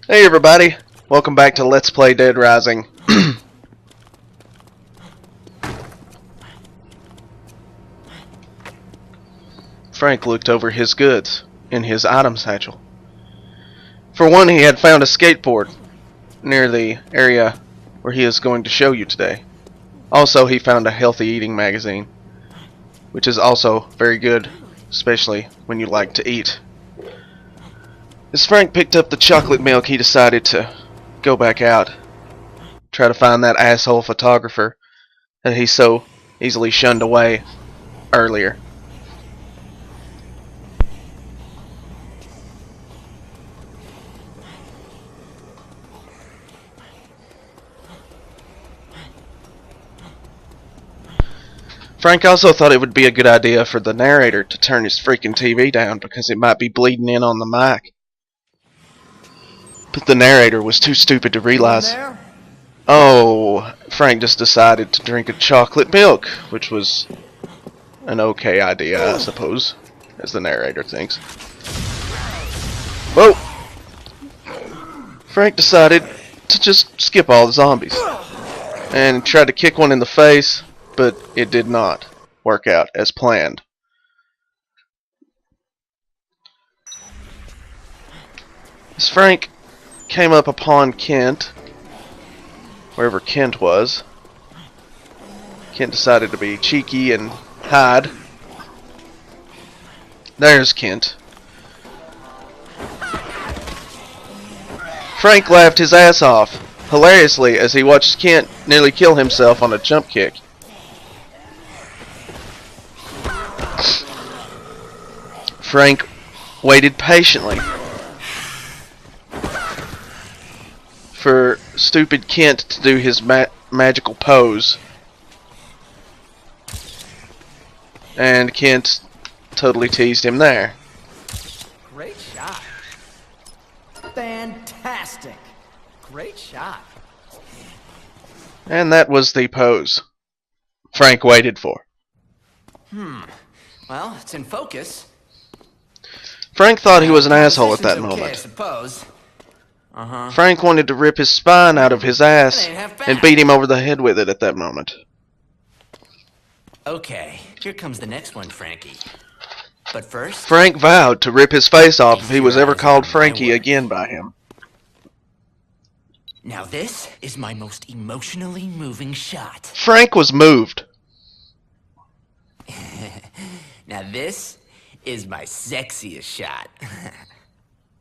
Hey everybody, welcome back to Let's Play Dead Rising. Frank looked over his goods in his item satchel. For one, he had found a skateboard near the area where he is going to show you today. Also, he found a healthy eating magazine, which is also very good, especially when you like to eat. As Frank picked up the chocolate milk, he decided to go back out, try to find that asshole photographer that he so easily shunned away earlier. Frank also thought it would be a good idea for the narrator to turn his freaking TV down because it might be bleeding in on the mic. But the narrator was too stupid to realize. Oh, Frank just decided to drink a chocolate milk, which was an okay idea, I suppose, as the narrator thinks. Whoa! Frank decided to just skip all the zombies and tried to kick one in the face, but it did not work out as planned. As Frank came up upon Kent, wherever Kent was, Kent decided to be cheeky and hide. There's Kent. Frank laughed his ass off, hilariously, as he watched Kent nearly kill himself on a jump kick. Frank waited patiently for stupid Kent to do his magical pose, and Kent totally teased him there. Great shot. Fantastic. Great shot. And that was the pose Frank waited for. Well, it's in focus. Frank thought he was an asshole at that moment. Okay, I suppose. Frank wanted to rip his spine out of his ass and beat him over the head with it at that moment. Okay, here comes the next one, Frankie. But first, Frank vowed to rip his face off if he was ever called Frankie again by him. Now this is my most emotionally moving shot. Frank was moved. Now this is my sexiest shot.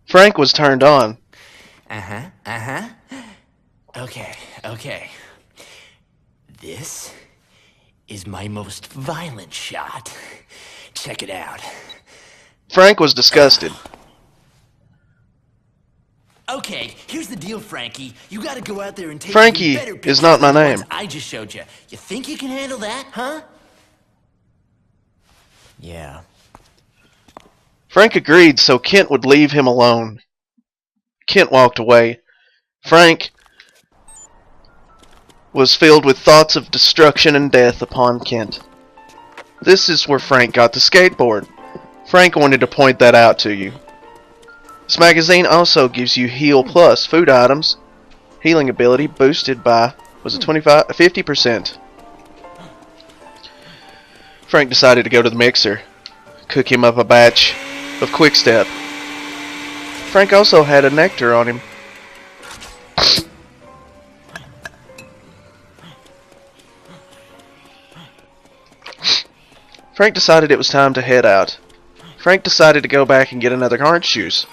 Frank was turned on. Okay. This is my most violent shot. Check it out. Frank was disgusted. Okay, here's the deal, Frankie. You gotta go out there and take Frankie better is not my pictures than the name. ones I just showed you. You think you can handle that, huh? Yeah. Frank agreed so Kent would leave him alone. Kent walked away. Frank was filled with thoughts of destruction and death upon Kent. This is where Frank got the skateboard. Frank wanted to point that out to you. This magazine also gives you Heal Plus food items. Healing ability boosted by, was it 50%. Frank decided to go to the mixer, cook him up a batch of Quick Step. Frank also had a nectar on him. Frank decided it was time to head out. Frank decided to go back and get another orange juice.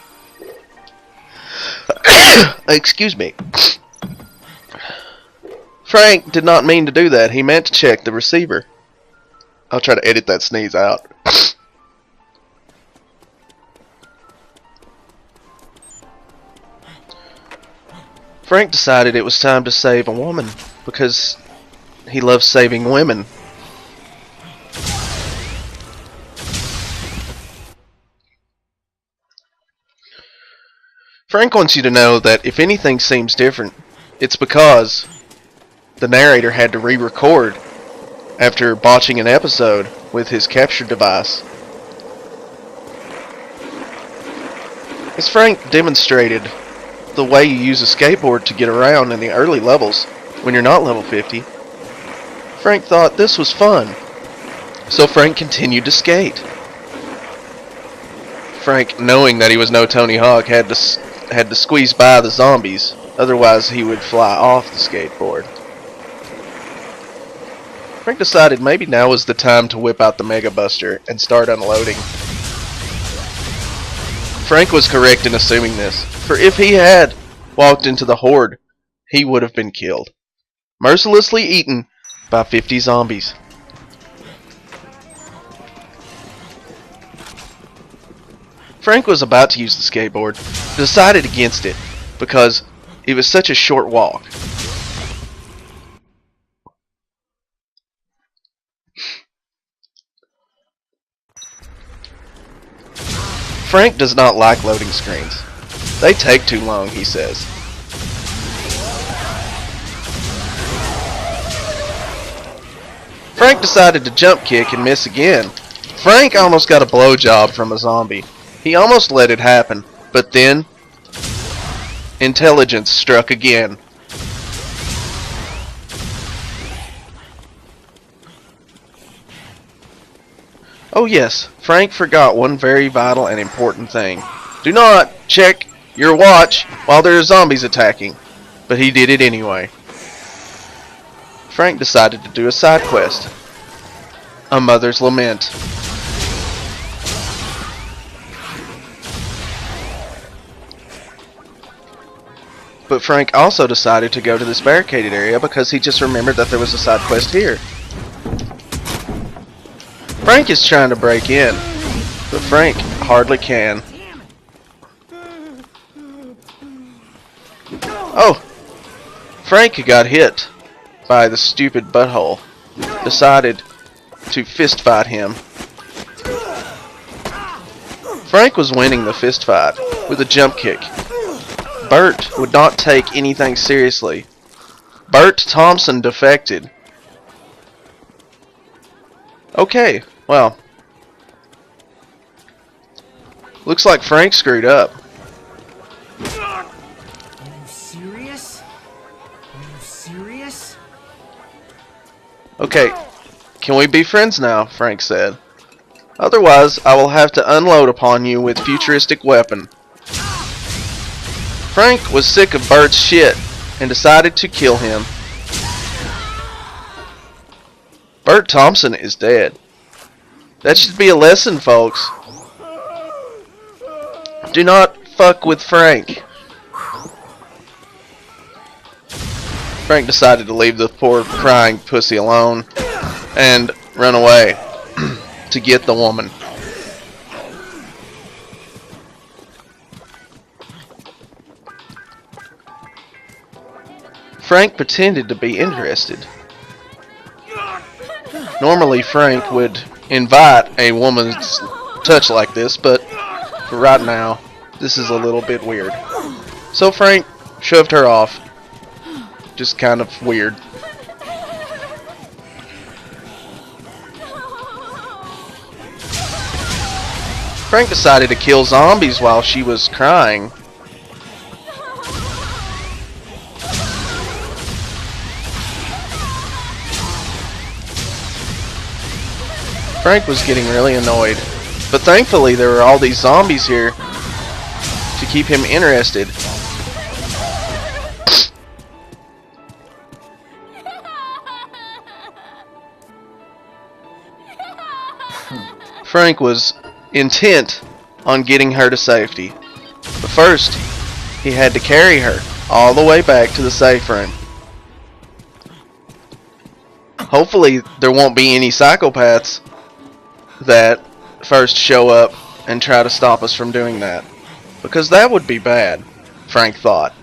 Excuse me. Frank did not mean to do that. He meant to check the receiver. I'll try to edit that sneeze out. Frank decided it was time to save a woman because he loves saving women. Frank wants you to know that if anything seems different, it's because the narrator had to re-record after botching an episode with his capture device. As Frank demonstrated the way you use a skateboard to get around in the early levels when you're not level 50. Frank thought this was fun, so Frank continued to skate. Frank, knowing that he was no Tony Hawk, had to squeeze by the zombies, otherwise he would fly off the skateboard. Frank decided maybe now was the time to whip out the Mega Buster and start unloading. Frank was correct in assuming this, for if he had walked into the horde, he would have been killed, mercilessly eaten by 50 zombies. Frank was about to use the skateboard, but decided against it because it was such a short walk. Frank does not like loading screens. They take too long, he says. Frank decided to jump kick and miss again. Frank almost got a blowjob from a zombie. He almost let it happen, but then intelligence struck again. Oh yes, Frank forgot one very vital and important thing. Do not check your watch while there are zombies attacking. But he did it anyway. Frank decided to do a side quest. A Mother's Lament. But Frank also decided to go to this barricaded area because he just remembered that there was a side quest here. Frank is trying to break in, but Frank hardly can. Oh! Frank got hit by the stupid butthole. Decided to fist fight him. Frank was winning the fist fight with a jump kick. Bert would not take anything seriously. Bert Thompson defected. Okay, well. Looks like Frank screwed up. Are you serious? Are you serious? Okay, can we be friends now? Frank said. Otherwise, I will have to unload upon you with futuristic weapon. Frank was sick of Bert's shit and decided to kill him. Bert Thompson is dead. That should be a lesson, folks. Do not fuck with Frank. Frank decided to leave the poor crying pussy alone and run away to get the woman. Frank pretended to be interested. Normally Frank would invite a woman's touch like this, but for right now, this is a little bit weird. So Frank shoved her off. Just kind of weird. Frank decided to kill zombies while she was crying. Frank was getting really annoyed, but thankfully there were all these zombies here to keep him interested. Frank was intent on getting her to safety, but first he had to carry her all the way back to the safe room. Hopefully there won't be any psychopaths that first show up and try to stop us from doing that, because that would be bad, Frank thought.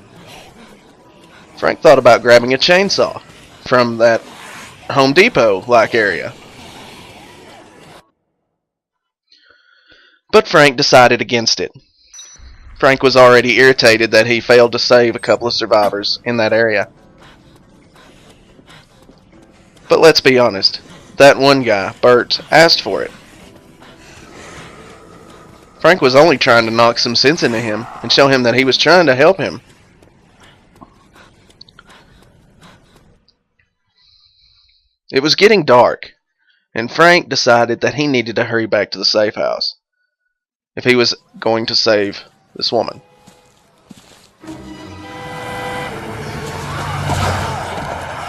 Frank thought about grabbing a chainsaw from that Home Depot-like area. But Frank decided against it. Frank was already irritated that he failed to save a couple of survivors in that area. But let's be honest, that one guy, Bert, asked for it. Frank was only trying to knock some sense into him and show him that he was trying to help him. It was getting dark, and Frank decided that he needed to hurry back to the safe house if he was going to save this woman.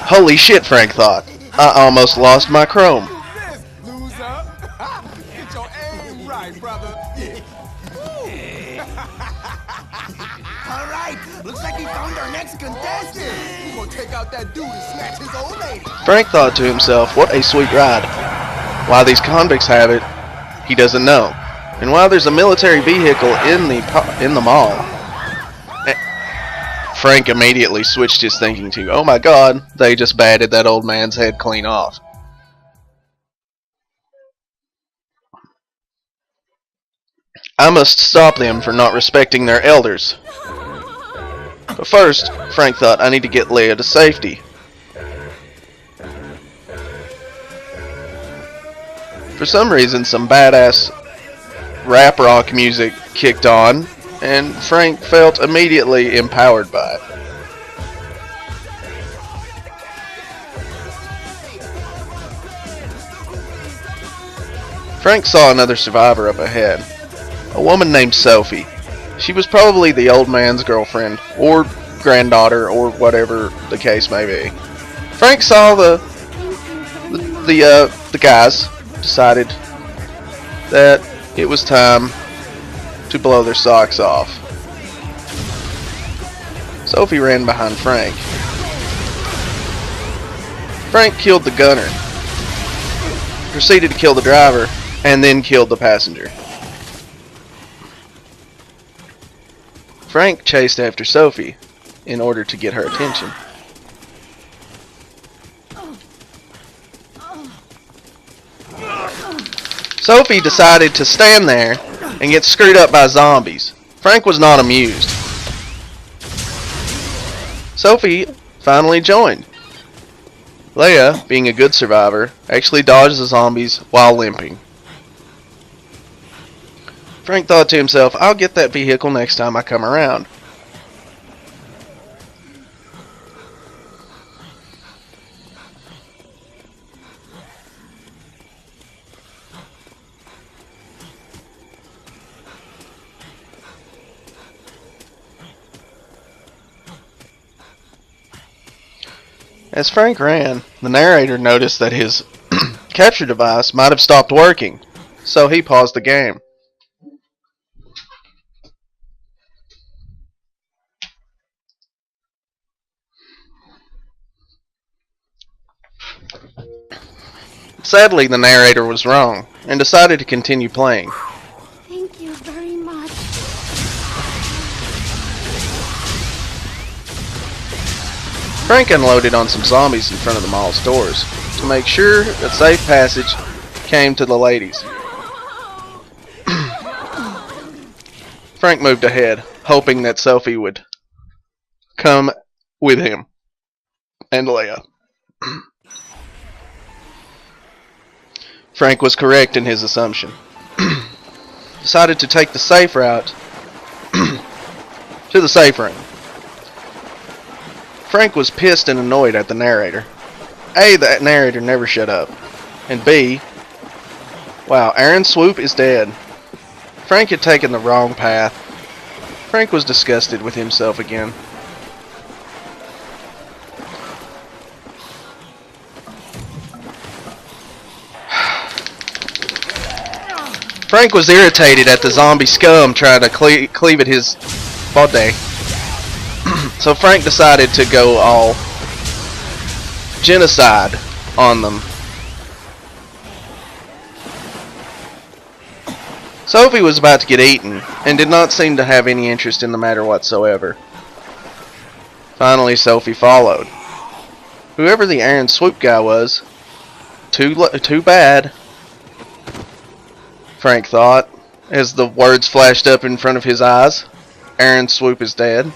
Holy shit, Frank thought. I almost lost my chrome. Loser. Get your aim right, brother. Alright, looks like we found our next contestant. We're gonna take out that dude and snatch his old lady. Frank thought to himself, what a sweet ride. Why these convicts have it, he doesn't know. And while there's a military vehicle in the mall, Frank immediately switched his thinking to, oh my god, they just batted that old man's head clean off. I must stop them for not respecting their elders. But first, Frank thought, I need to get Leah to safety. For some reason, some badass rap rock music kicked on, and Frank felt immediately empowered by it. Frank saw another survivor up ahead, a woman named Sophie. She was probably the old man's girlfriend, or granddaughter, or whatever the case may be. Frank saw the guys decided that it was time to blow their socks off. Sophie ran behind Frank. Frank killed the gunner, proceeded to kill the driver, and then killed the passenger. Frank chased after Sophie in order to get her attention. Sophie decided to stand there and get screwed up by zombies. Frank was not amused. Sophie finally joined. Leah, being a good survivor, actually dodged the zombies while limping. Frank thought to himself, I'll get that vehicle next time I come around. As Frank ran, the narrator noticed that his capture device might have stopped working, so he paused the game. Sadly, the narrator was wrong and decided to continue playing. Thank you very much. Frank unloaded on some zombies in front of the mall's doors to make sure that safe passage came to the ladies. Frank moved ahead, hoping that Sophie would come with him and Leah. Frank was correct in his assumption. Decided to take the safe route to the safe room. Frank was pissed and annoyed at the narrator. A, that narrator never shut up. And B, wow, Aaron Swoop is dead. Frank had taken the wrong path. Frank was disgusted with himself again. Frank was irritated at the zombie scum trying to cleave at his body. So Frank decided to go all genocide on them. Sophie was about to get eaten and did not seem to have any interest in the matter whatsoever. Finally, Sophie followed. Whoever the Aaron Swoop guy was, too bad, Frank thought, as the words flashed up in front of his eyes. Aaron Swoop is dead.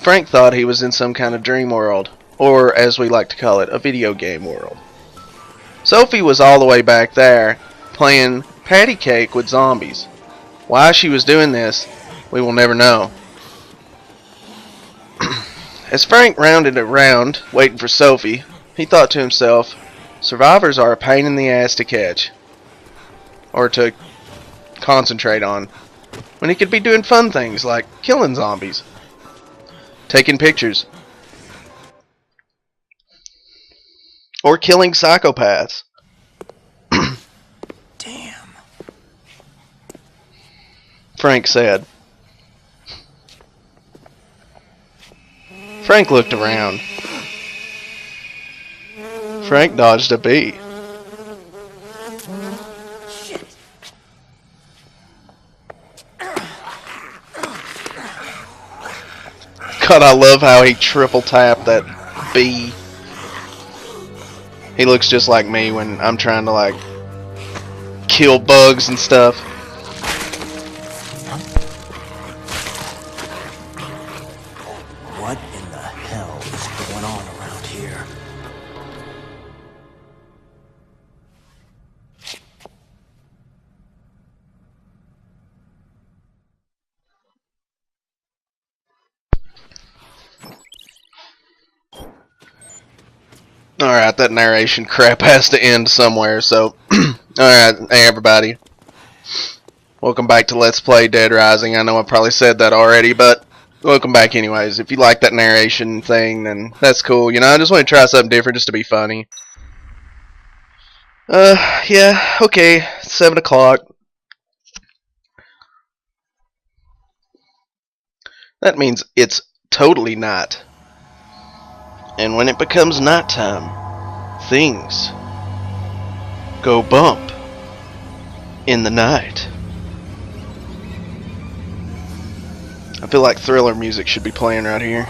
Frank thought he was in some kind of dream world, or as we like to call it, a video game world. Sophie was all the way back there, playing patty cake with zombies. Why she was doing this, we will never know. As Frank rounded around, waiting for Sophie, he thought to himself, survivors are a pain in the ass to catch. Or to concentrate on. When he could be doing fun things like killing zombies. Taking pictures. Or killing psychopaths. Damn. Frank said. Frank looked around. Frank dodged a bee. God, I love how he triple tapped that bee. He looks just like me when I'm trying to like kill bugs and stuff. What in the hell is going on around here? Alright, that narration crap has to end somewhere, so alright, hey everybody. Welcome back to Let's Play Dead Rising. I know I probably said that already, but welcome back anyways. If you like that narration thing, then that's cool. You know, I just want to try something different just to be funny. Yeah, okay, it's 7 o'clock. That means it's totally night. And when it becomes nighttime, things go bump in the night. I feel like thriller music should be playing right here.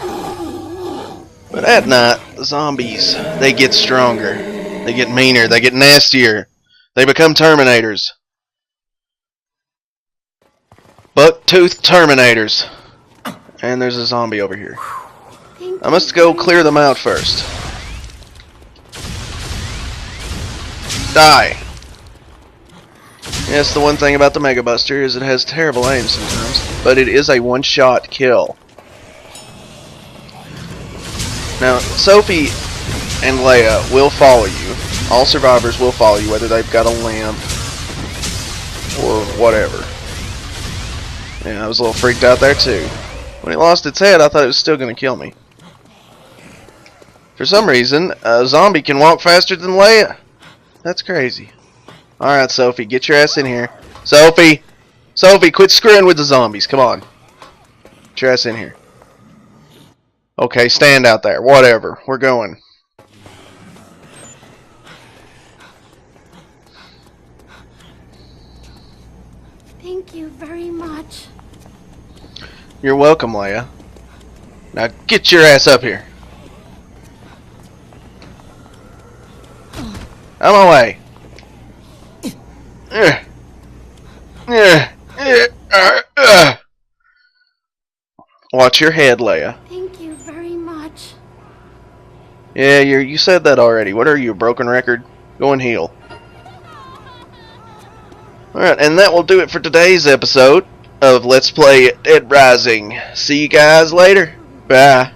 But at night, the zombies, they get stronger. They get meaner. They get nastier. They become Terminators. Buck-toothed Terminators. And there's a zombie over here. I must go clear them out first. Die. Yes, the one thing about the Mega Buster is it has terrible aim sometimes, but it is a one-shot kill. Now, Sophie and Leia will follow you. All survivors will follow you, whether they've got a lamp or whatever. Yeah, I was a little freaked out there too. When it lost its head, I thought it was still going to kill me. For some reason, a zombie can walk faster than Leia. That's crazy. Alright, Sophie, get your ass in here. Sophie! Sophie, quit screwing with the zombies. Come on. Get your ass in here. Okay, stand out there. Whatever. We're going. Thank you very much. You're welcome, Leia. Now get your ass up here. Out of my way. Watch your head, Leia. Thank you very much. Yeah, you said that already. What are you, a broken record? Go and heal. Alright, and that will do it for today's episode of Let's Play Dead Rising. See you guys later. Bye.